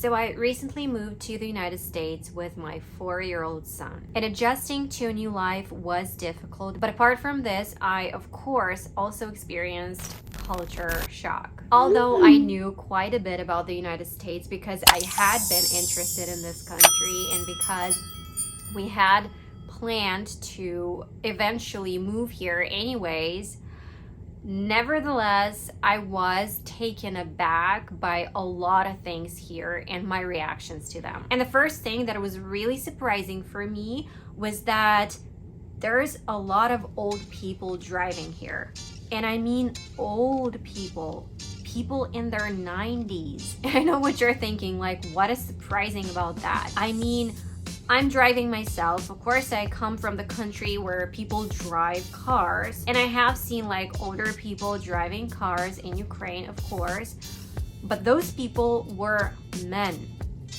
So I recently moved to the United States with my 4-year-old son, and adjusting to a new life was difficult. But apart from this, I of course also experienced culture shock. Although I knew quite a bit about the United States because I had been interested in this country and because we had planned to eventually move here anyways, nevertheless, I was taken aback by a lot of things here and my reactions to them. And the first thing that was really surprising for me was that there's a lot of old people driving here. And I mean old people in their 90s. And I know what you're thinking, like, what is surprising about that? I mean, I'm driving myself. Of course, I come from the country where people drive cars, and I have seen like older people driving cars in Ukraine, of course, but those people were men,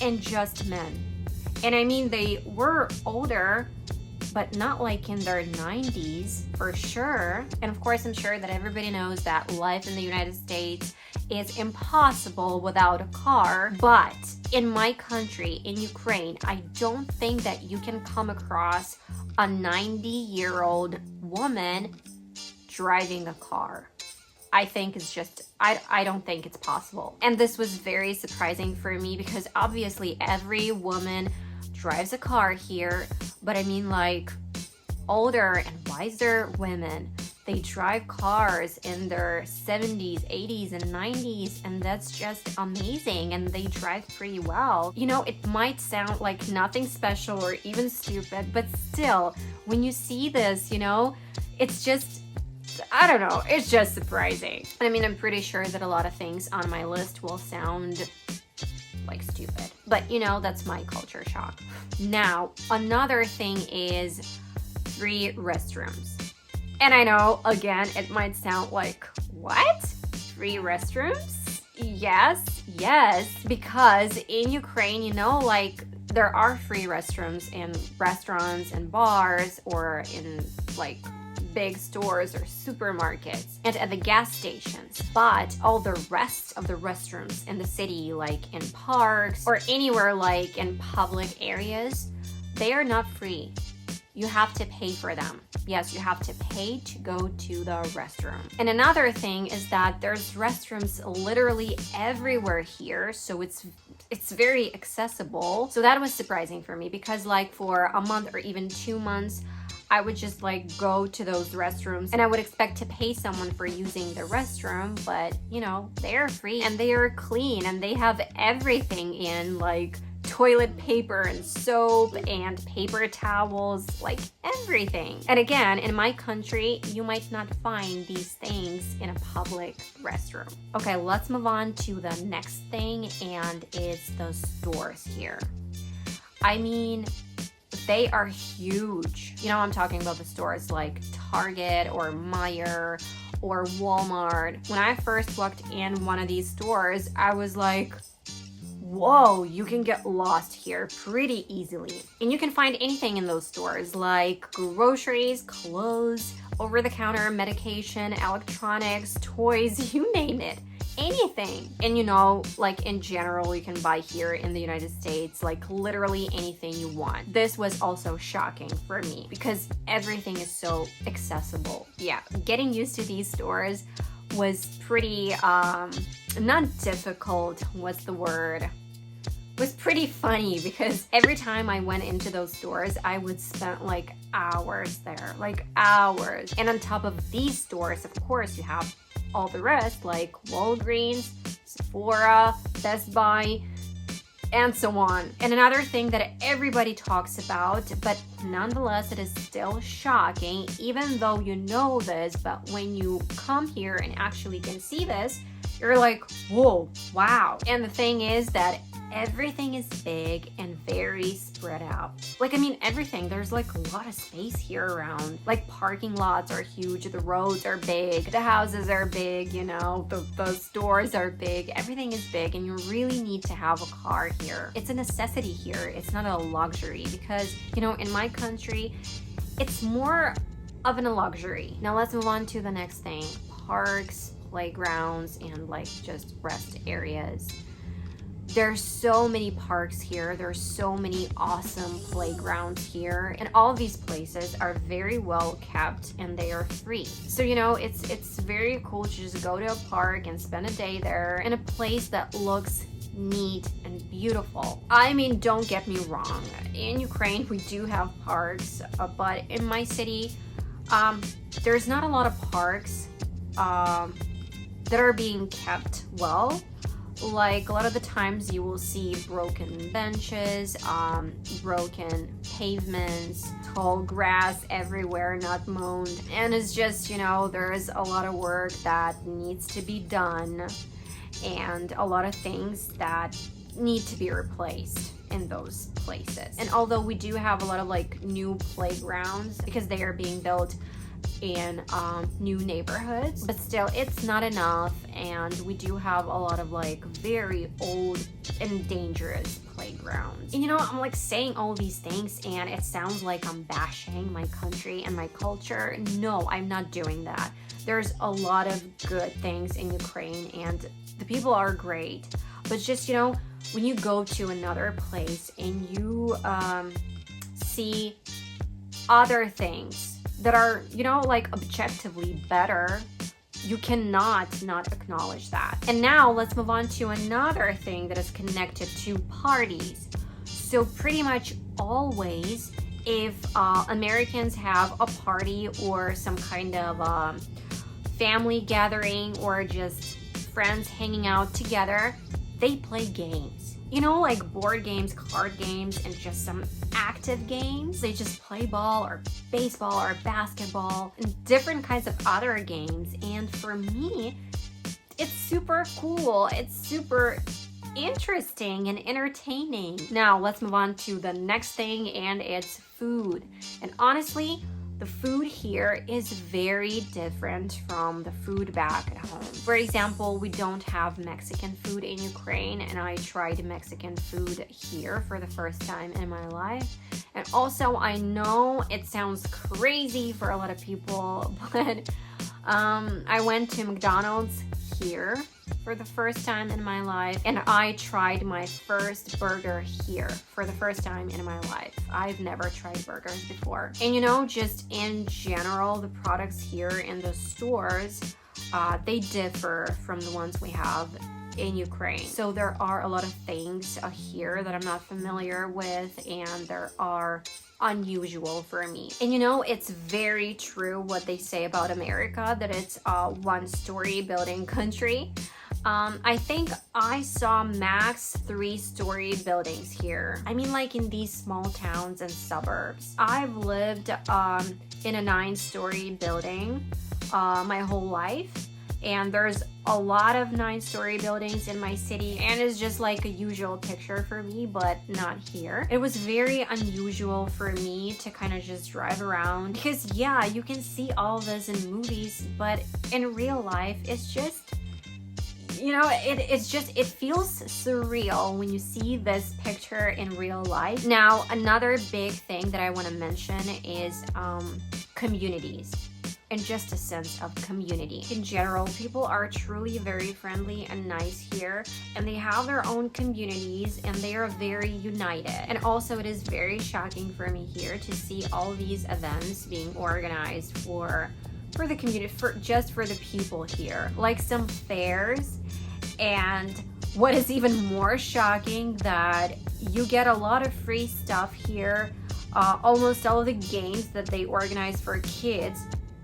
and just men. And I mean, they were older, but not like in their 90s for sure. And of course, I'm sure that everybody knows that life in the United States is impossible without a car. But in my country, in Ukraine, I don't think that you can come across a 90-year-old woman driving a car. I think it's just, I don't think it's possible. And this was very surprising for me because obviously every woman drives a car here, but I mean like older and wiser women, they drive cars in their 70s, 80s, and 90s, and that's just amazing, and they drive pretty well. You know, it might sound like nothing special or even stupid, but still, when you see this, you know, it's just, I don't know, it's just surprising. I mean, I'm pretty sure that a lot of things on my list will sound like stupid, but you know, that's my culture shock. Now, another thing is free restrooms. And I know, again, it might sound like, what? Free restrooms? Yes, because in Ukraine, you know, like there are free restrooms in restaurants and bars or in like big stores or supermarkets and at the gas stations. But all the rest of the restrooms in the city, like in parks or anywhere like in public areas, they are not free. You have to pay for them. Yes, you have to pay to go to the restroom. And another thing is that there's restrooms literally everywhere here, so it's very accessible. So that was surprising for me because like for a month or even 2 months, I would just like go to those restrooms and I would expect to pay someone for using the restroom, but you know, they're free and they are clean and they have everything in, like toilet paper and soap and paper towels, like everything. And again, in my country, you might not find these things in a public restroom. Okay, let's move on to the next thing, and it's the stores here. I mean, they are huge. You know, I'm talking about the stores like Target or Meijer or Walmart. When I first walked in one of these stores, I was like, whoa, you can get lost here pretty easily. And you can find anything in those stores like groceries, clothes, over-the-counter medication, electronics, toys, you name it. Anything. And you know, like in general, you can buy here in the United States, like literally anything you want. This was also shocking for me because everything is so accessible. Yeah, getting used to these stores was pretty, not difficult, what's the word? Was pretty funny because every time I went into those stores, I would spend like hours there, like hours. And on top of these stores, of course, you have all the rest like Walgreens, Sephora, Best Buy, and so on. And another thing that everybody talks about, but nonetheless it is still shocking, even though you know this, but when you come here and actually can see this, you're like, whoa, wow. And the thing is that everything is big and very spread out. Like, I mean, everything, there's like a lot of space here around. Like parking lots are huge, the roads are big, the houses are big, you know, the stores are big, everything is big, and you really need to have a car here. It's a necessity here, it's not a luxury, because, you know, in my country, it's more of a luxury. Now let's move on to the next thing. Parks, playgrounds, and like just rest areas. There's so many parks here. There's so many awesome playgrounds here. And all of these places are very well kept and they are free. So, you know, it's very cool to just go to a park and spend a day there in a place that looks neat and beautiful. I mean, don't get me wrong. In Ukraine, we do have parks, but in my city, there's not a lot of parks that are being kept well. Like a lot of the times you will see broken benches, broken pavements, tall grass everywhere, not mown. And it's just, you know, there's a lot of work that needs to be done and a lot of things that need to be replaced in those places. And although we do have a lot of like new playgrounds because they are being built in new neighborhoods, but still it's not enough, and we do have a lot of like very old and dangerous playgrounds. And you know, I'm like saying all these things and it sounds like I'm bashing my country and my culture. No, I'm not doing that. There's a lot of good things in Ukraine and the people are great, but just, you know, when you go to another place and you see other things that are, you know, like objectively better, you cannot not acknowledge that. And now let's move on to another thing that is connected to parties. So pretty much always, if Americans have a party or some kind of family gathering or just friends hanging out together, they play games. You know, like board games, card games, and just some active games. They just play ball or baseball or basketball and different kinds of other games. And for me, it's super cool. It's super interesting and entertaining. Now let's move on to the next thing, and it's food. And honestly, the food here is very different from the food back at home. For example, we don't have Mexican food in Ukraine, and I tried Mexican food here for the first time in my life. And also, I know it sounds crazy for a lot of people, but I went to McDonald's here for the first time in my life, and I tried my first burger here for the first time in my life. I've never tried burgers before. And you know, just in general, the products here in the stores, they differ from the ones we have in Ukraine. So there are a lot of things here that I'm not familiar with, and there are unusual for me. And you know, it's very true what they say about America, that it's a one-story building country. I think I saw max 3-story buildings here. I mean, like in these small towns and suburbs. I've lived in a 9-story building my whole life, and there's a lot of 9-story buildings in my city, and it's just like a usual picture for me, but not here. It was very unusual for me to kind of just drive around because yeah, you can see all this in movies, but in real life it's just, you know, it feels surreal when you see this picture in real life. Now, another big thing that I want to mention is communities. And just a sense of community. In general, people are truly very friendly and nice here, and they have their own communities, and they are very united. And also, it is very shocking for me here to see all these events being organized for the community, just for the people here, like some fairs. And what is even more shocking, that you get a lot of free stuff here. Almost all of the games that they organize for kids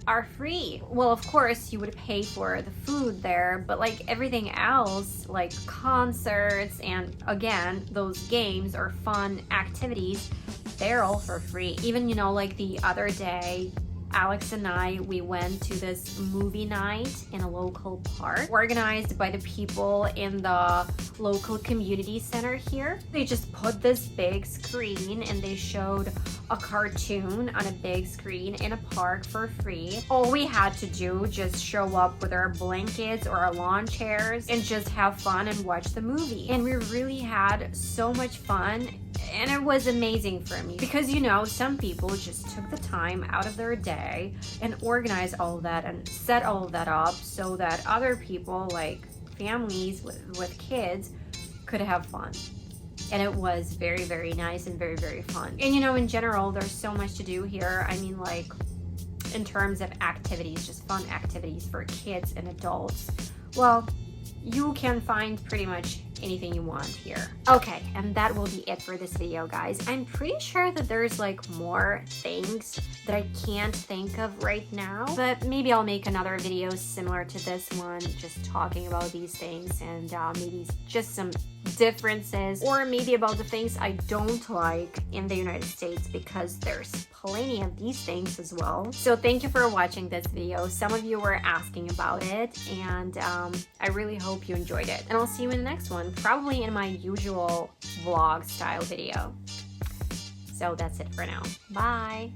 are free. Well, of course you would pay for the food there, but like everything else, like concerts and again, those games or fun activities, they're all for free. Even, you know, like the other day, Alex and I, we went to this movie night in a local park organized by the people in the local community center here. They just put this big screen and they showed a cartoon on a big screen in a park for free. All we had to do, just show up with our blankets or our lawn chairs and just have fun and watch the movie. And we really had so much fun. And it was amazing for me because, you know, some people just took the time out of their day and organized all of that and set all of that up so that other people, like families with kids, could have fun. And it was very, very nice and very, very fun. And you know, in general, there's so much to do here. I mean, like, in terms of activities, just fun activities for kids and adults. Well, you can find pretty much anything you want here. Okay, and that will be it for this video, guys. I'm pretty sure that there's like more things that I can't think of right now, but maybe I'll make another video similar to this one, just talking about these things and maybe just some differences, or maybe about the things I don't like in the United States, because there's plenty of these things as well. So thank you for watching this video. Some of you were asking about it, and I really hope you enjoyed it. And I'll see you in the next one, probably in my usual vlog style video. So that's it for now. Bye!